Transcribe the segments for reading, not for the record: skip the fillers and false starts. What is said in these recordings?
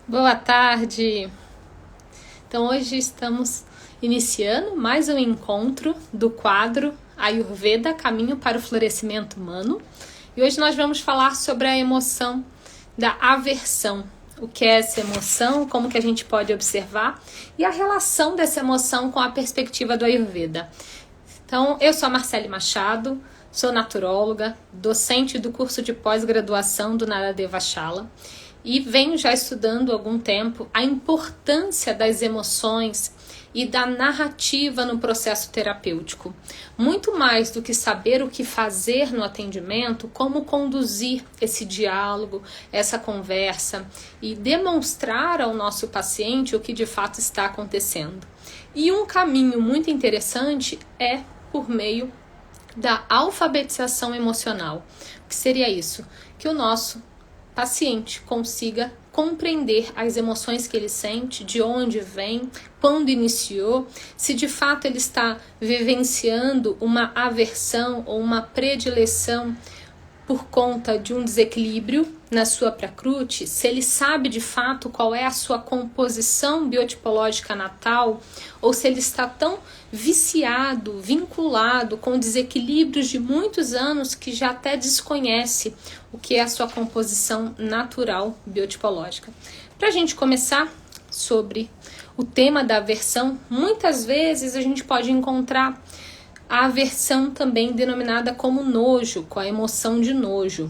Boa tarde! Então hoje estamos iniciando mais um encontro do quadro Ayurveda, Caminho para o Florescimento Humano. E hoje nós vamos falar sobre a emoção da aversão. O que é essa emoção, como que a gente pode observar e a relação dessa emoção com a perspectiva do Ayurveda. Então, eu sou a Marcele Machado, sou naturóloga, docente do curso de pós-graduação do Naradeva Shala e venho já estudando há algum tempo a importância das emoções e da narrativa no processo terapêutico. Muito mais do que saber o que fazer no atendimento, como conduzir esse diálogo, essa conversa e demonstrar ao nosso paciente o que de fato está acontecendo. E um caminho muito interessante é por meio da alfabetização emocional. O que seria isso? Que o nosso paciente consiga compreender as emoções que ele sente, de onde vem, quando iniciou, se de fato ele está vivenciando uma aversão ou uma predileção por conta de um desequilíbrio na sua Prakruti, se ele sabe de fato qual é a sua composição biotipológica natal, ou se ele está tão viciado, vinculado com desequilíbrios de muitos anos que já até desconhece o que é a sua composição natural biotipológica. Para a gente começar sobre o tema da aversão, muitas vezes a gente pode encontrar a aversão também denominada como nojo, com a emoção de nojo.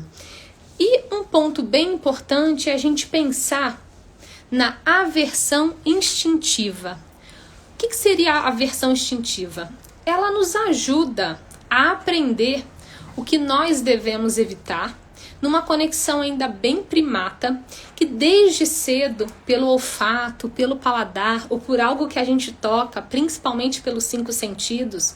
E um ponto bem importante é a gente pensar na aversão instintiva. O que seria a aversão instintiva? Ela nos ajuda a aprender o que nós devemos evitar, numa conexão ainda bem primata, que desde cedo, pelo olfato, pelo paladar, ou por algo que a gente toca, principalmente pelos 5 sentidos,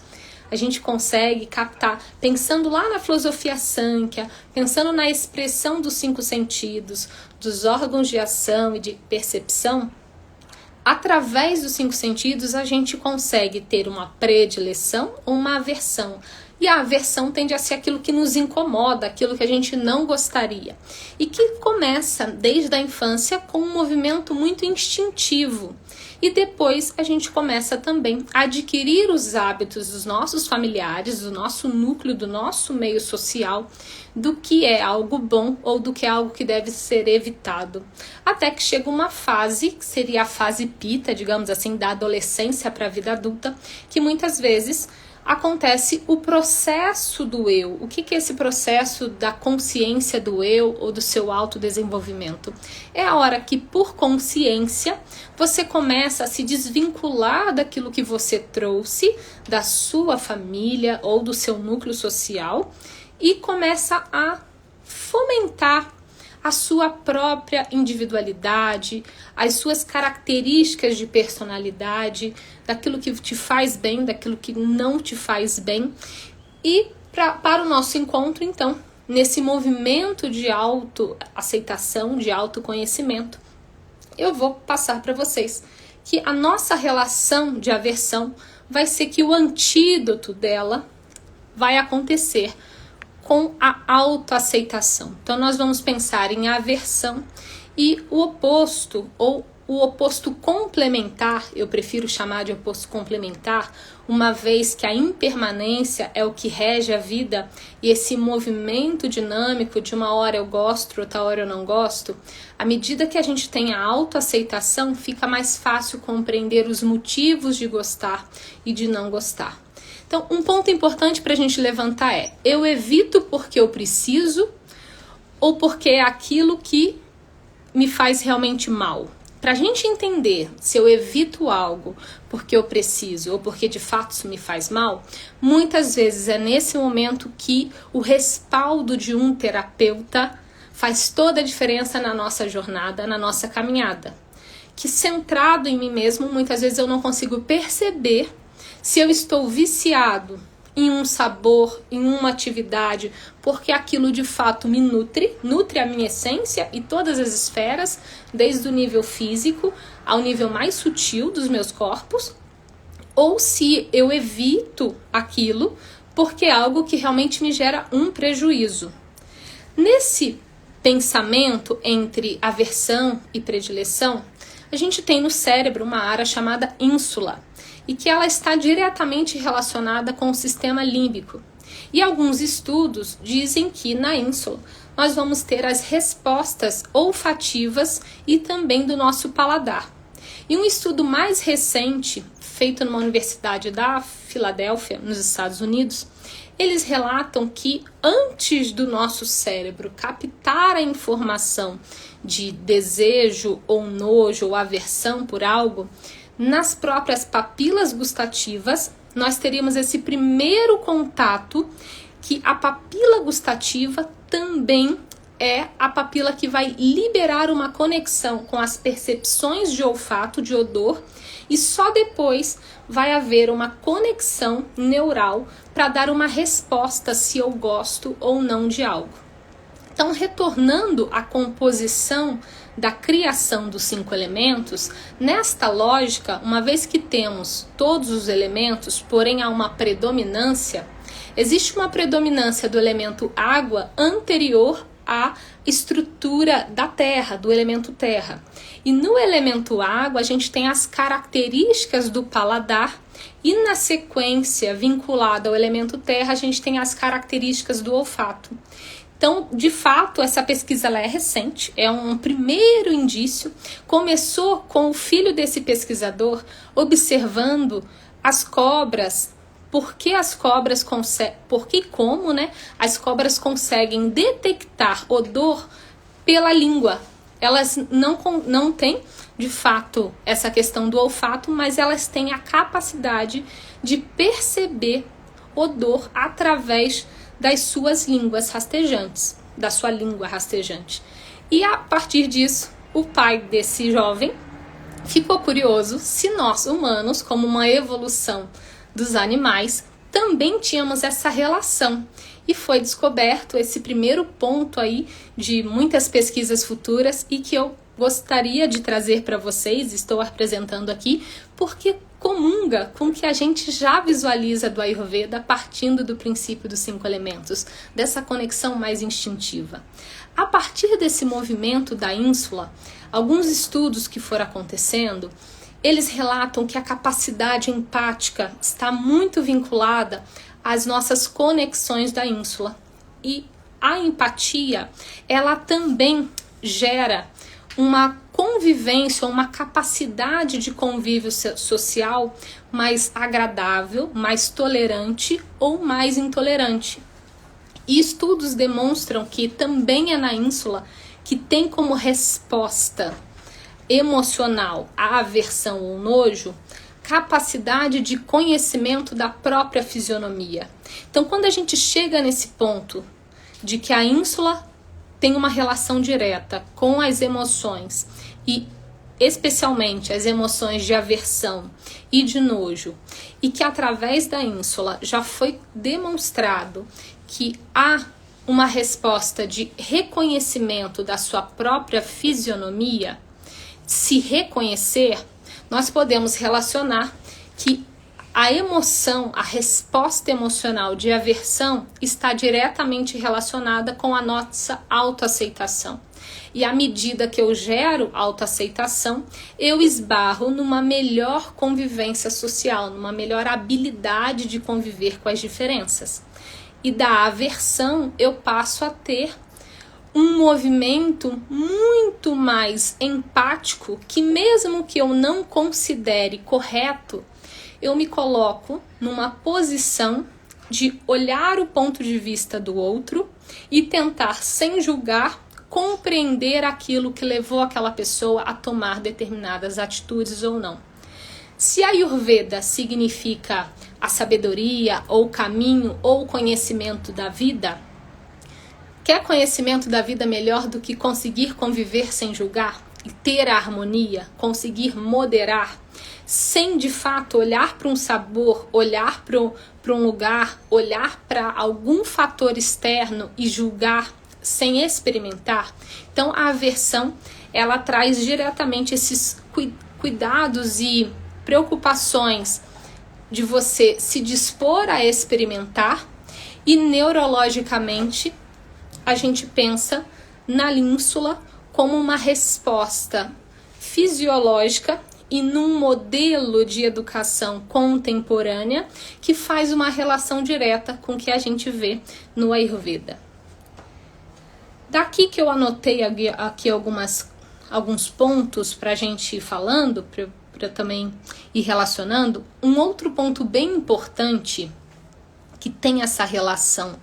a gente consegue captar, pensando lá na filosofia Sankhya, pensando na expressão dos 5 sentidos, dos órgãos de ação e de percepção, através dos 5 sentidos a gente consegue ter uma predileção ou uma aversão. E a aversão tende a ser aquilo que nos incomoda, aquilo que a gente não gostaria. E que começa desde a infância com um movimento muito instintivo. E depois a gente começa também a adquirir os hábitos dos nossos familiares, do nosso núcleo, do nosso meio social, do que é algo bom ou do que é algo que deve ser evitado. Até que chega uma fase, que seria a fase pita, digamos assim, da adolescência para a vida adulta, que muitas vezes acontece o processo do eu. O que é esse processo da consciência do eu ou do seu autodesenvolvimento? É a hora que, por consciência, você começa a se desvincular daquilo que você trouxe, da sua família ou do seu núcleo social, e começa a fomentar a sua própria individualidade, as suas características de personalidade, daquilo que te faz bem, daquilo que não te faz bem. E para o nosso encontro, então, nesse movimento de autoaceitação, de autoconhecimento, eu vou passar para vocês que a nossa relação de aversão vai ser que o antídoto dela vai acontecer com a autoaceitação. Então nós vamos pensar em aversão e o oposto, ou o oposto complementar, eu prefiro chamar de oposto complementar, uma vez que a impermanência é o que rege a vida e esse movimento dinâmico de uma hora eu gosto, outra hora eu não gosto, à medida que a gente tem a autoaceitação, fica mais fácil compreender os motivos de gostar e de não gostar. Então, um ponto importante para a gente levantar é: eu evito porque eu preciso ou porque é aquilo que me faz realmente mal? Para a gente entender se eu evito algo porque eu preciso ou porque de fato isso me faz mal, muitas vezes é nesse momento que o respaldo de um terapeuta faz toda a diferença na nossa jornada, na nossa caminhada. Que centrado em mim mesmo, muitas vezes eu não consigo perceber se eu estou viciado em um sabor, em uma atividade, porque aquilo de fato me nutre a minha essência e todas as esferas, desde o nível físico ao nível mais sutil dos meus corpos, ou se eu evito aquilo porque é algo que realmente me gera um prejuízo. Nesse pensamento entre aversão e predileção, a gente tem no cérebro uma área chamada ínsula, e que ela está diretamente relacionada com o sistema límbico. E alguns estudos dizem que na ínsula nós vamos ter as respostas olfativas e também do nosso paladar. E um estudo mais recente, feito numa universidade da Filadélfia, nos Estados Unidos, eles relatam que antes do nosso cérebro captar a informação de desejo ou nojo ou aversão por algo, nas próprias papilas gustativas, nós teríamos esse primeiro contato, que a papila gustativa também é a papila que vai liberar uma conexão com as percepções de olfato, de odor, e só depois vai haver uma conexão neural para dar uma resposta se eu gosto ou não de algo. Então, retornando à composição da criação dos 5 elementos, nesta lógica, uma vez que temos todos os elementos, porém há uma predominância, existe uma predominância do elemento água anterior à estrutura da terra, do elemento terra. E no elemento água, a gente tem as características do paladar, e na sequência vinculada ao elemento terra, a gente tem as características do olfato. Então, de fato, essa pesquisa ela é recente, é um primeiro indício. Começou com o filho desse pesquisador observando as cobras, as cobras conseguem detectar odor pela língua. Elas não têm, de fato, essa questão do olfato, mas elas têm a capacidade de perceber odor através das suas línguas rastejantes, da sua língua rastejante. E a partir disso, o pai desse jovem ficou curioso se nós, humanos, como uma evolução dos animais, também tínhamos essa relação. E foi descoberto esse primeiro ponto aí de muitas pesquisas futuras e que eu gostaria de trazer para vocês, estou apresentando aqui, porque comunga com o que a gente já visualiza do Ayurveda partindo do princípio dos 5 elementos, dessa conexão mais instintiva. A partir desse movimento da ínsula, alguns estudos que foram acontecendo, eles relatam que a capacidade empática está muito vinculada às nossas conexões da ínsula. E a empatia, ela também gera uma convivência, uma capacidade de convívio social mais agradável, mais tolerante ou mais intolerante. E estudos demonstram que também é na ínsula que tem como resposta emocional a aversão ou nojo, capacidade de conhecimento da própria fisionomia. Então, quando a gente chega nesse ponto de que a ínsula tem uma relação direta com as emoções e especialmente as emoções de aversão e de nojo, e que através da ínsula já foi demonstrado que há uma resposta de reconhecimento da sua própria fisionomia, se reconhecer, nós podemos relacionar que a emoção, a resposta emocional de aversão está diretamente relacionada com a nossa autoaceitação. E à medida que eu gero autoaceitação, eu esbarro numa melhor convivência social, numa melhor habilidade de conviver com as diferenças. E da aversão eu passo a ter um movimento muito mais empático, que mesmo que eu não considere correto, eu me coloco numa posição de olhar o ponto de vista do outro e tentar, sem julgar, compreender aquilo que levou aquela pessoa a tomar determinadas atitudes ou não. Se a Ayurveda significa a sabedoria, ou caminho, ou conhecimento da vida, quer conhecimento da vida melhor do que conseguir conviver sem julgar e ter a harmonia, conseguir moderar, sem de fato olhar para um sabor, olhar para um lugar, olhar para algum fator externo e julgar sem experimentar? Então a aversão, ela traz diretamente esses cuidados e preocupações de você se dispor a experimentar, e neurologicamente a gente pensa na ínsula como uma resposta fisiológica e num modelo de educação contemporânea que faz uma relação direta com o que a gente vê no Ayurveda. Daqui que eu anotei aqui alguns pontos para a gente ir falando, para também ir relacionando. Um outro ponto bem importante que tem essa relação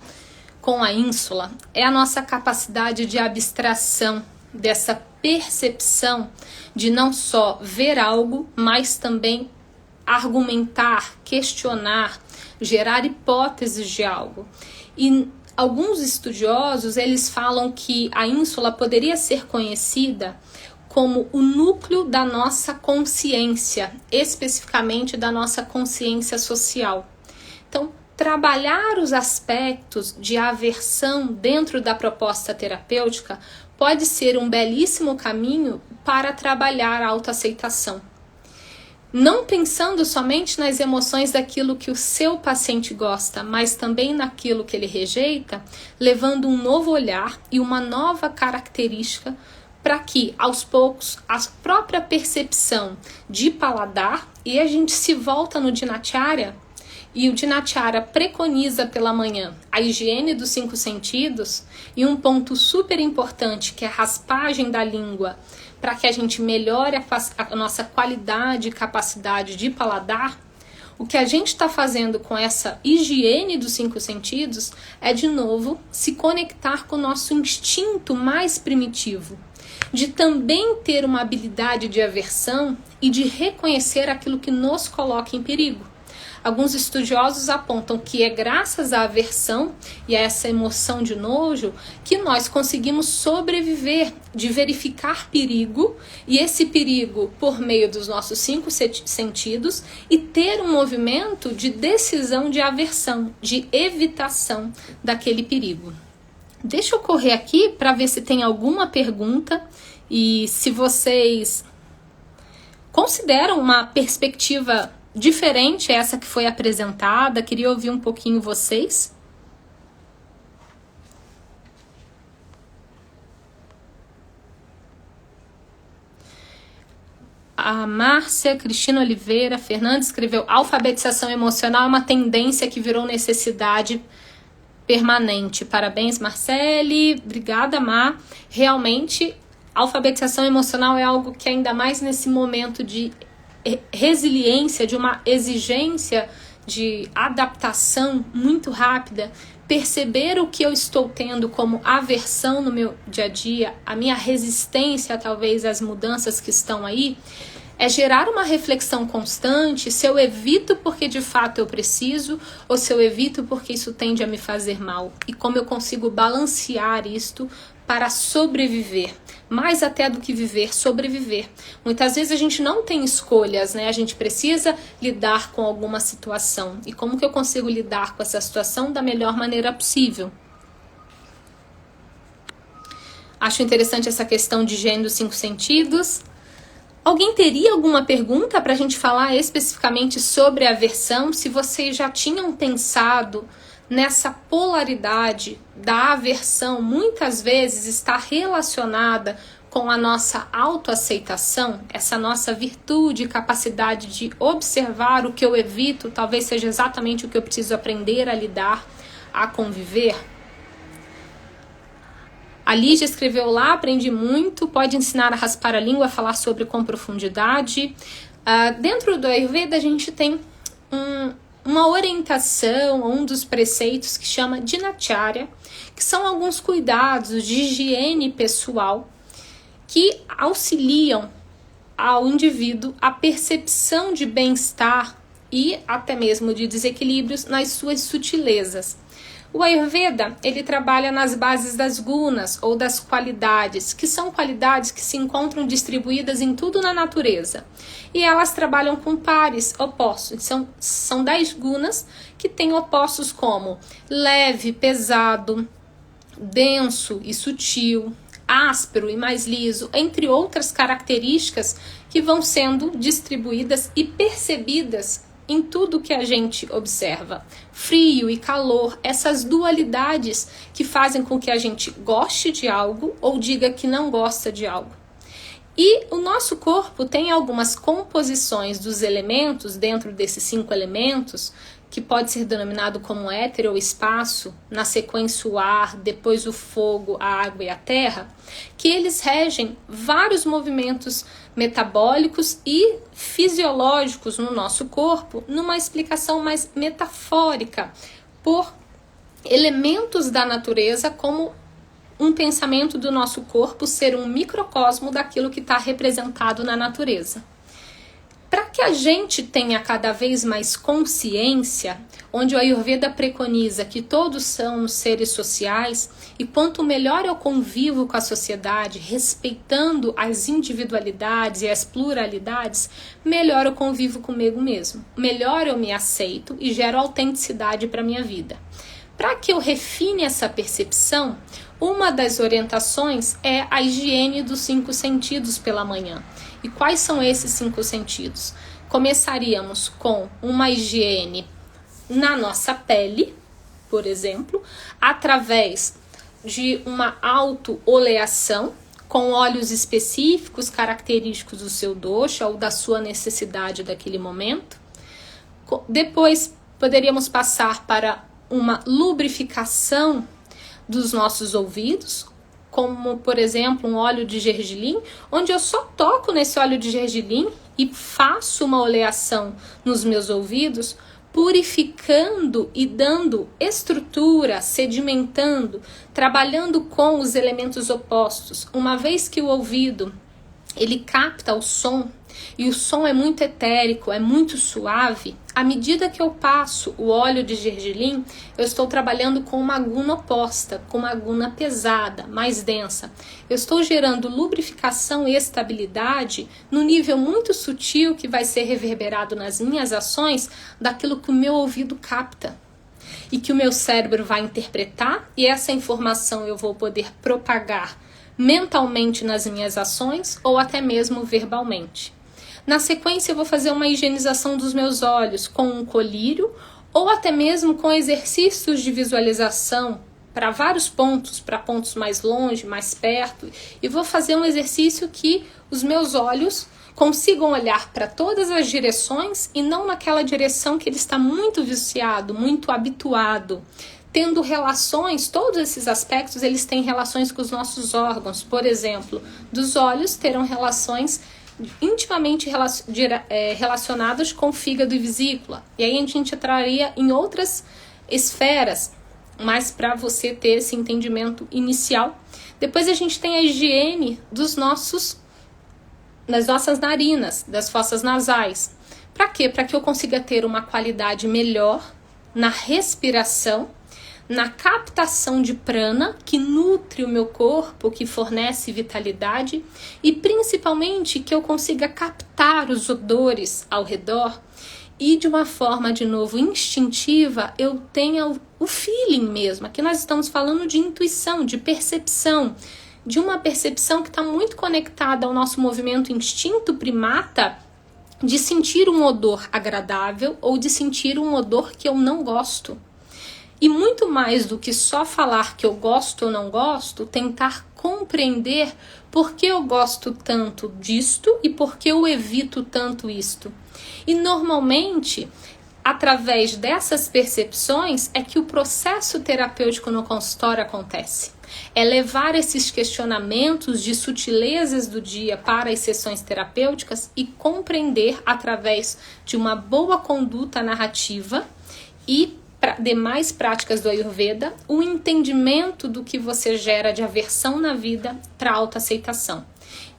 com a ínsula é a nossa capacidade de abstração, dessa percepção de não só ver algo, mas também argumentar, questionar, gerar hipóteses de algo. E alguns estudiosos, eles falam que a ínsula poderia ser conhecida como o núcleo da nossa consciência, especificamente da nossa consciência social. Então, trabalhar os aspectos de aversão dentro da proposta terapêutica pode ser um belíssimo caminho para trabalhar a autoaceitação. Não pensando somente nas emoções daquilo que o seu paciente gosta, mas também naquilo que ele rejeita, levando um novo olhar e uma nova característica para que, aos poucos, a própria percepção de paladar, e a gente se volta no Dinacharya, e o Dinacharya preconiza pela manhã a higiene dos 5 sentidos, e um ponto super importante que é a raspagem da língua, para que a gente melhore a nossa qualidade e capacidade de paladar. O que a gente está fazendo com essa higiene dos 5 sentidos é, de novo, se conectar com o nosso instinto mais primitivo, de também ter uma habilidade de aversão e de reconhecer aquilo que nos coloca em perigo. Alguns estudiosos apontam que é graças à aversão e a essa emoção de nojo que nós conseguimos sobreviver, de verificar perigo, e esse perigo por meio dos nossos 5 sentidos, e ter um movimento de decisão de aversão, de evitação daquele perigo. Deixa eu correr aqui para ver se tem alguma pergunta e se vocês consideram uma perspectiva diferente essa que foi apresentada. Queria ouvir um pouquinho vocês. A Márcia Cristina Oliveira Fernandes escreveu: alfabetização emocional é uma tendência que virou necessidade permanente. Parabéns, Marcele. Obrigada, Mar. Realmente, alfabetização emocional é algo que, ainda mais nesse momento de resiliência, de uma exigência de adaptação muito rápida, perceber o que eu estou tendo como aversão no meu dia a dia, a minha resistência talvez às mudanças que estão aí, é gerar uma reflexão constante se eu evito porque de fato eu preciso ou se eu evito porque isso tende a me fazer mal, e como eu consigo balancear isto para sobreviver. Mais até do que viver, sobreviver. Muitas vezes a gente não tem escolhas, né? A gente precisa lidar com alguma situação. E como que eu consigo lidar com essa situação da melhor maneira possível? Acho interessante essa questão de higiene dos 5 sentidos. Alguém teria alguma pergunta para a gente falar especificamente sobre a aversão? Se vocês já tinham pensado nessa polaridade da aversão, muitas vezes está relacionada com a nossa autoaceitação, essa nossa virtude e capacidade de observar o que eu evito, talvez seja exatamente o que eu preciso aprender a lidar, a conviver. A Lígia escreveu lá: aprendi muito, pode ensinar a raspar a língua, a falar sobre com profundidade. Dentro do Ayurveda a gente tem uma orientação, um dos preceitos que chama Dinacharya, que são alguns cuidados de higiene pessoal que auxiliam ao indivíduo a percepção de bem-estar e até mesmo de desequilíbrios nas suas sutilezas. O Ayurveda, ele trabalha nas bases das gunas, ou das qualidades, que são qualidades que se encontram distribuídas em tudo na natureza. E elas trabalham com pares opostos. São 10 gunas que têm opostos como leve, pesado, denso e sutil, áspero e mais liso, entre outras características que vão sendo distribuídas e percebidas em tudo que a gente observa. Frio e calor, essas dualidades que fazem com que a gente goste de algo ou diga que não gosta de algo. E o nosso corpo tem algumas composições dos elementos, dentro desses 5 elementos, que pode ser denominado como éter ou espaço, na sequência o ar, depois o fogo, a água e a terra, que eles regem vários movimentos metabólicos e fisiológicos no nosso corpo, numa explicação mais metafórica, por elementos da natureza, como um pensamento do nosso corpo ser um microcosmo daquilo que está representado na natureza. Para que a gente tenha cada vez mais consciência, onde o Ayurveda preconiza que todos são seres sociais, e quanto melhor eu convivo com a sociedade, respeitando as individualidades e as pluralidades, melhor eu convivo comigo mesmo, melhor eu me aceito e gero autenticidade para a minha vida. Para que eu refine essa percepção, uma das orientações é a higiene dos 5 sentidos pela manhã. E quais são esses 5 sentidos? Começaríamos com uma higiene na nossa pele, por exemplo, através de uma autooleação com óleos específicos, característicos do seu dosha ou da sua necessidade daquele momento. Depois, poderíamos passar para uma lubrificação dos nossos ouvidos, como, por exemplo, um óleo de gergelim, onde eu só toco nesse óleo de gergelim e faço uma oleação nos meus ouvidos, purificando e dando estrutura, sedimentando, trabalhando com os elementos opostos. Uma vez que o ouvido, ele capta o som, e o som é muito etérico, é muito suave, à medida que eu passo o óleo de gergelim, eu estou trabalhando com uma guna oposta, com uma guna pesada, mais densa. Eu estou gerando lubrificação e estabilidade no nível muito sutil que vai ser reverberado nas minhas ações daquilo que o meu ouvido capta e que o meu cérebro vai interpretar, e essa informação eu vou poder propagar mentalmente nas minhas ações ou até mesmo verbalmente. Na sequência, eu vou fazer uma higienização dos meus olhos com um colírio ou até mesmo com exercícios de visualização para vários pontos, para pontos mais longe, mais perto. E vou fazer um exercício que os meus olhos consigam olhar para todas as direções e não naquela direção que ele está muito viciado, muito habituado. Tendo relações, todos esses aspectos, eles têm relações com os nossos órgãos. Por exemplo, dos olhos terão relações intimamente relacionadas com fígado e vesícula. E aí a gente entraria em outras esferas, mas para você ter esse entendimento inicial. Depois a gente tem a higiene das nossas narinas, das fossas nasais. Para quê? Para que eu consiga ter uma qualidade melhor na respiração, na captação de prana, que nutre o meu corpo, que fornece vitalidade, e principalmente que eu consiga captar os odores ao redor e de uma forma, de novo, instintiva, eu tenha o feeling mesmo. Aqui nós estamos falando de intuição, de percepção, de uma percepção que está muito conectada ao nosso movimento instinto primata de sentir um odor agradável ou de sentir um odor que eu não gosto. E muito mais do que só falar que eu gosto ou não gosto, tentar compreender por que eu gosto tanto disto e por que eu evito tanto isto. E normalmente, através dessas percepções, é que o processo terapêutico no consultório acontece. É levar esses questionamentos de sutilezas do dia para as sessões terapêuticas e compreender através de uma boa conduta narrativa e demais práticas do Ayurveda, o entendimento do que você gera de aversão na vida para autoaceitação.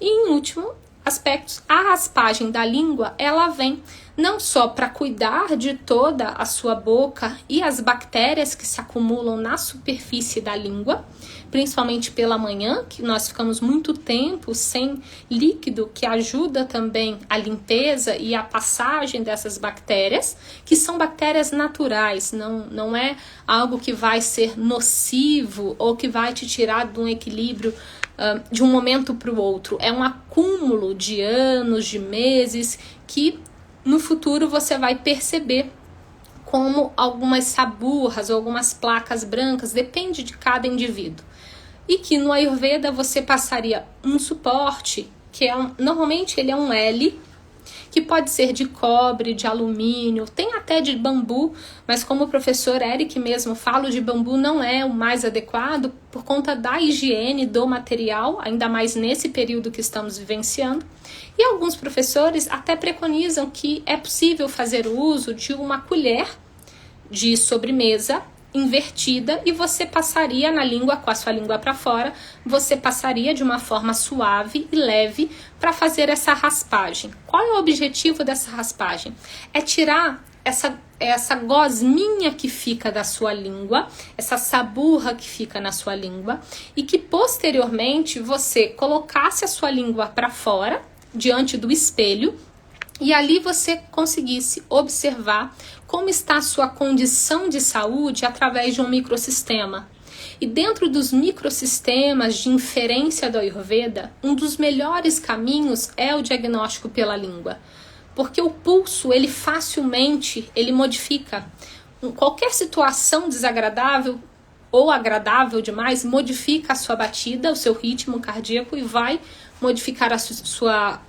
E em último aspecto, a raspagem da língua, ela vem não só para cuidar de toda a sua boca e as bactérias que se acumulam na superfície da língua, principalmente pela manhã, que nós ficamos muito tempo sem líquido, que ajuda também a limpeza e a passagem dessas bactérias, que são bactérias naturais, não é algo que vai ser nocivo ou que vai te tirar de um equilíbrio de um momento para o outro. É um acúmulo de anos, de meses, que no futuro você vai perceber como algumas saburras ou algumas placas brancas, depende de cada indivíduo. E que no Ayurveda você passaria um suporte, que normalmente ele é um L, que pode ser de cobre, de alumínio, tem até de bambu, mas como o professor Eric mesmo fala, o de bambu não é o mais adequado por conta da higiene do material, ainda mais nesse período que estamos vivenciando. E alguns professores até preconizam que é possível fazer uso de uma colher de sobremesa invertida e você passaria na língua, com a sua língua para fora, você passaria de uma forma suave e leve para fazer essa raspagem. Qual é o objetivo dessa raspagem? É tirar essa gosminha que fica da sua língua, essa saburra que fica na sua língua e que posteriormente você colocasse a sua língua para fora, diante do espelho, e ali você conseguisse observar como está a sua condição de saúde através de um microsistema. E dentro dos microsistemas de inferência do Ayurveda, um dos melhores caminhos é o diagnóstico pela língua. Porque o pulso, ele facilmente, ele modifica. Qualquer situação desagradável ou agradável demais, modifica a sua batida, o seu ritmo cardíaco e vai modificar a sua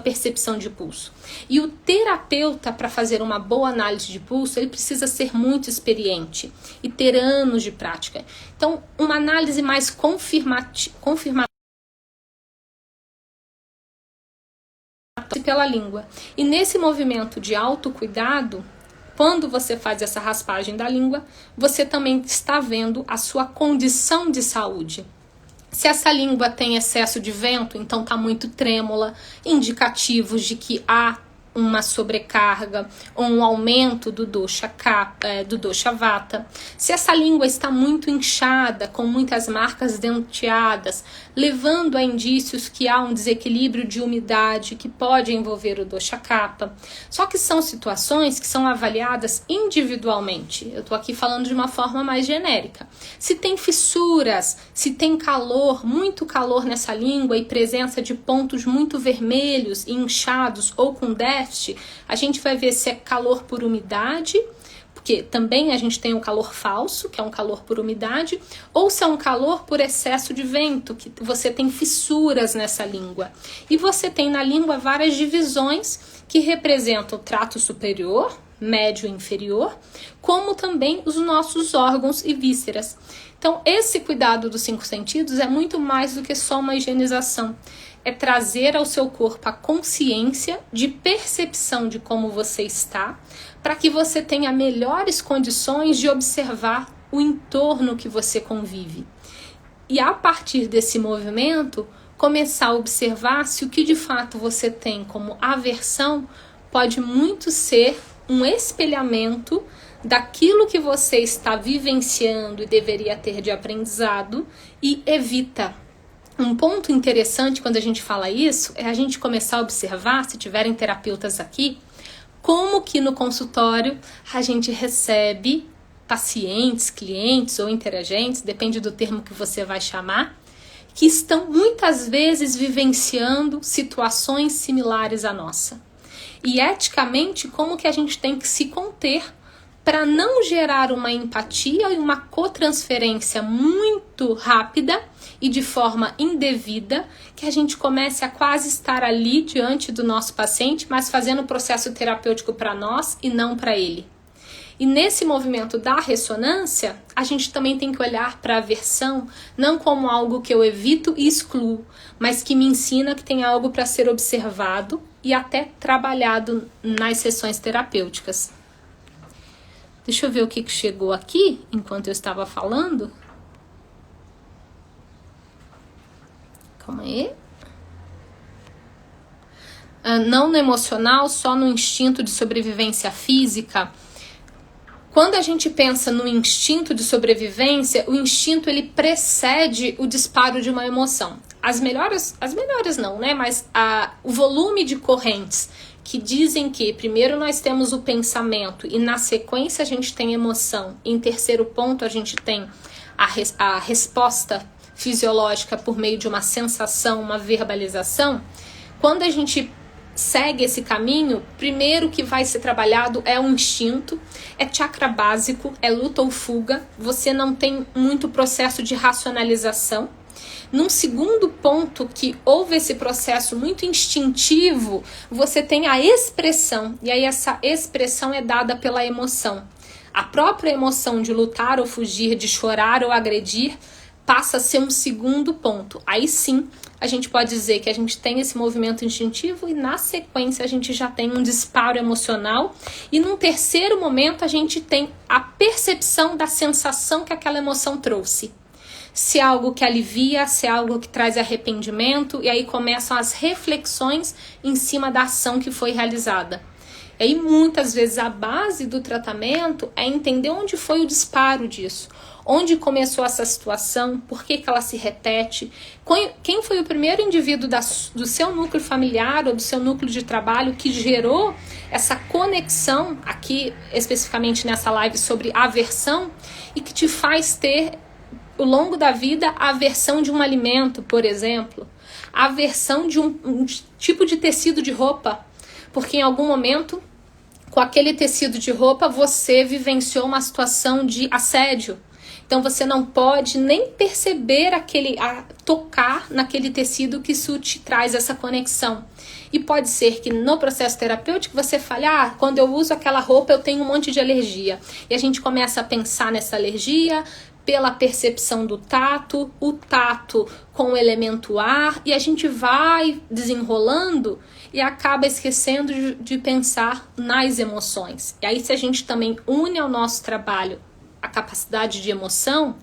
percepção de pulso. E o terapeuta, para fazer uma boa análise de pulso, ele precisa ser muito experiente e ter anos de prática. Então, uma análise mais confirmativa pela língua. E nesse movimento de autocuidado, quando você faz essa raspagem da língua, você também está vendo a sua condição de saúde. Se essa língua tem excesso de vento, então está muito trêmula, indicativos de que há uma sobrecarga ou um aumento do dosha vata. Se essa língua está muito inchada, com muitas marcas denteadas, levando a indícios que há um desequilíbrio de umidade que pode envolver o dosha kapha. Só que são situações que são avaliadas individualmente. Eu estou aqui falando de uma forma mais genérica. Se tem fissuras, se tem calor, muito calor nessa língua e presença de pontos muito vermelhos, inchados ou com déficit, a gente vai ver se é calor por umidade, porque também a gente tem o calor falso, que é um calor por umidade, ou se é um calor por excesso de vento, que você tem fissuras nessa língua. E você tem na língua várias divisões que representam o trato superior, médio e inferior, como também os nossos órgãos e vísceras. Então, esse cuidado dos 5 sentidos é muito mais do que só uma higienização. É trazer ao seu corpo a consciência de percepção de como você está, para que você tenha melhores condições de observar o entorno que você convive. E a partir desse movimento, começar a observar se o que de fato você tem como aversão pode muito ser um espelhamento daquilo que você está vivenciando e deveria ter de aprendizado e evita. Um ponto interessante quando a gente fala isso é a gente começar a observar, se tiverem terapeutas aqui, como que no consultório a gente recebe pacientes, clientes ou interagentes, depende do termo que você vai chamar, que estão muitas vezes vivenciando situações similares à nossa. E eticamente, como que a gente tem que se conter para não gerar uma empatia e uma cotransferência muito rápida e de forma indevida, que a gente comece a quase estar ali diante do nosso paciente, mas fazendo o processo terapêutico para nós e não para ele. E nesse movimento da ressonância, a gente também tem que olhar para a aversão não como algo que eu evito e excluo, mas que me ensina que tem algo para ser observado e até trabalhado nas sessões terapêuticas. Deixa eu ver o que chegou aqui enquanto eu estava falando. Calma aí. Não no emocional, só no instinto de sobrevivência física. Quando a gente pensa no instinto de sobrevivência, o instinto ele precede o disparo de uma emoção. As melhores não, né? Mas o volume de correntes que dizem que primeiro nós temos o pensamento e na sequência a gente tem emoção. E em terceiro ponto a gente tem a resposta fisiológica por meio de uma sensação, uma verbalização. Quando a gente segue esse caminho, primeiro que vai ser trabalhado é o instinto, é chakra básico, é luta ou fuga, você não tem muito processo de racionalização. Num segundo ponto, que houve esse processo muito instintivo, você tem a expressão, e aí essa expressão é dada pela emoção. A própria emoção de lutar ou fugir, de chorar ou agredir, passa a ser um segundo ponto. Aí sim, a gente pode dizer que a gente tem esse movimento instintivo e na sequência a gente já tem um disparo emocional. E num terceiro momento a gente tem a percepção da sensação que aquela emoção trouxe. Se é algo que alivia, se é algo que traz arrependimento, e aí começam as reflexões em cima da ação que foi realizada. E aí muitas vezes a base do tratamento é entender onde foi o disparo disso. Onde começou essa situação, por que ela se repete, quem foi o primeiro indivíduo do seu núcleo familiar ou do seu núcleo de trabalho que gerou essa conexão, aqui especificamente nessa live sobre aversão, e que te faz ter, ao longo da vida, a aversão de um alimento, por exemplo, a aversão de um tipo de tecido de roupa, porque em algum momento, com aquele tecido de roupa, você vivenciou uma situação de assédio. Então você não pode nem perceber tocar naquele tecido que isso te traz essa conexão. E pode ser que no processo terapêutico você fale, quando eu uso aquela roupa eu tenho um monte de alergia. E a gente começa a pensar nessa alergia pela percepção do tato, o tato com o elemento ar, e a gente vai desenrolando e acaba esquecendo de pensar nas emoções. E aí se a gente também une ao nosso trabalho a capacidade de emoção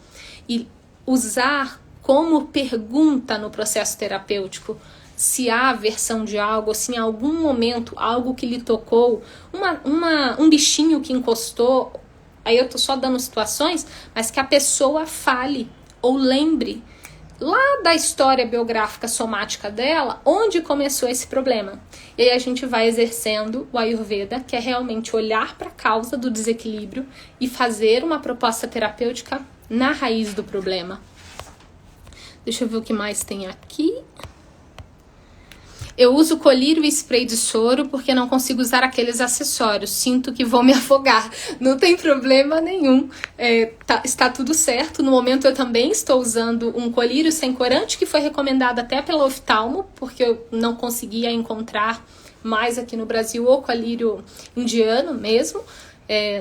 e usar como pergunta no processo terapêutico se há aversão de algo, se em algum momento algo que lhe tocou, um bichinho que encostou, aí eu tô só dando situações, mas que a pessoa fale ou lembre lá da história biográfica somática dela, onde começou esse problema. E aí a gente vai exercendo o Ayurveda, que é realmente olhar para a causa do desequilíbrio e fazer uma proposta terapêutica na raiz do problema. Deixa eu ver o que mais tem aqui. Eu uso colírio e spray de soro porque não consigo usar aqueles acessórios. Sinto que vou me afogar. Não tem problema nenhum. Está tudo certo. No momento eu também estou usando um colírio sem corante, que foi recomendado até pela oftalmo, porque eu não conseguia encontrar mais aqui no Brasil o colírio indiano mesmo,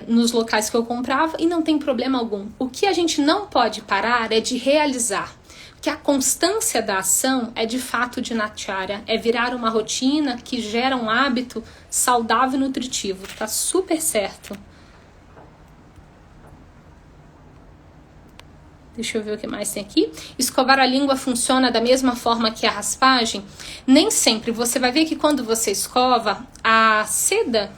nos locais que eu comprava, e não tem problema algum. O que a gente não pode parar é de realizar. Que a constância da ação é de fato de Nacharya, é virar uma rotina que gera um hábito saudável e nutritivo. Tá super certo. Deixa eu ver o que mais tem aqui. Escovar a língua funciona da mesma forma que a raspagem? Nem sempre. Você vai ver que quando você escova, a seda,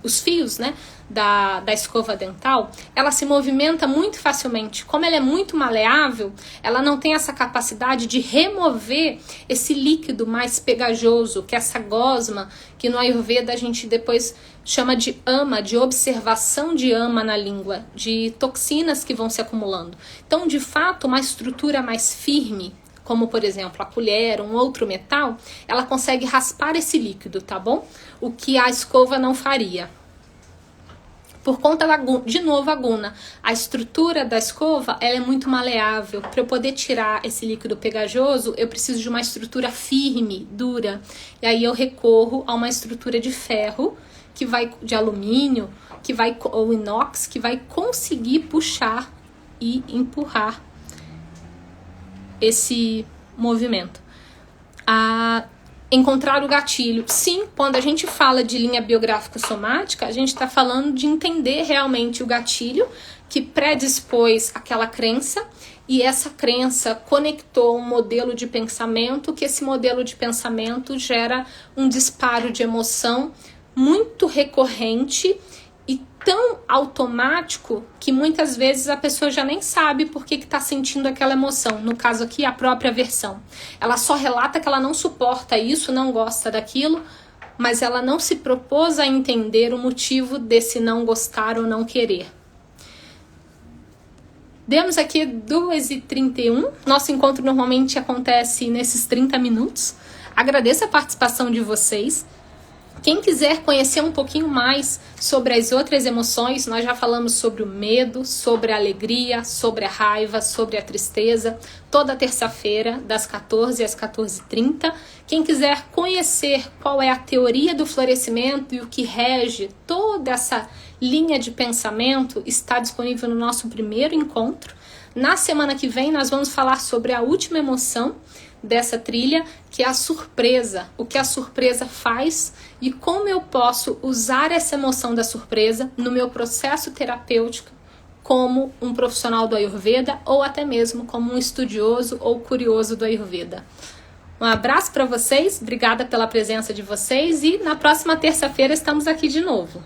os fios, né, da escova dental, ela se movimenta muito facilmente. Como ela é muito maleável, ela não tem essa capacidade de remover esse líquido mais pegajoso, que é essa gosma, que no Ayurveda a gente depois chama de ama, de observação de ama na língua, de toxinas que vão se acumulando. Então, de fato, uma estrutura mais firme, como por exemplo a colher, um outro metal, ela consegue raspar esse líquido, tá bom? O que a escova não faria. Por conta de novo a guna, a estrutura da escova ela é muito maleável. Para eu poder tirar esse líquido pegajoso, eu preciso de uma estrutura firme, dura. E aí eu recorro a uma estrutura de ferro, de alumínio, ou inox, que vai conseguir puxar e empurrar esse movimento. Encontrar o gatilho. Sim, quando a gente fala de linha biográfica somática, a gente está falando de entender realmente o gatilho que predispôs aquela crença, e essa crença conectou um modelo de pensamento, que esse modelo de pensamento gera um disparo de emoção muito recorrente e tão automático que muitas vezes a pessoa já nem sabe por que está sentindo aquela emoção. No caso aqui, a própria aversão. Ela só relata que ela não suporta isso, não gosta daquilo, mas ela não se propôs a entender o motivo desse não gostar ou não querer. Demos aqui 2h31. Nosso encontro normalmente acontece nesses 30 minutos. Agradeço a participação de vocês. Quem quiser conhecer um pouquinho mais sobre as outras emoções, nós já falamos sobre o medo, sobre a alegria, sobre a raiva, sobre a tristeza, toda terça-feira, das 14 às 14h30. Quem quiser conhecer qual é a teoria do florescimento e o que rege toda essa linha de pensamento, está disponível no nosso primeiro encontro. Na semana que vem, nós vamos falar sobre a última emoção dessa trilha, que é a surpresa, o que a surpresa faz e como eu posso usar essa emoção da surpresa no meu processo terapêutico como um profissional do Ayurveda ou até mesmo como um estudioso ou curioso do Ayurveda. Um abraço para vocês, obrigada pela presença de vocês e na próxima terça-feira estamos aqui de novo.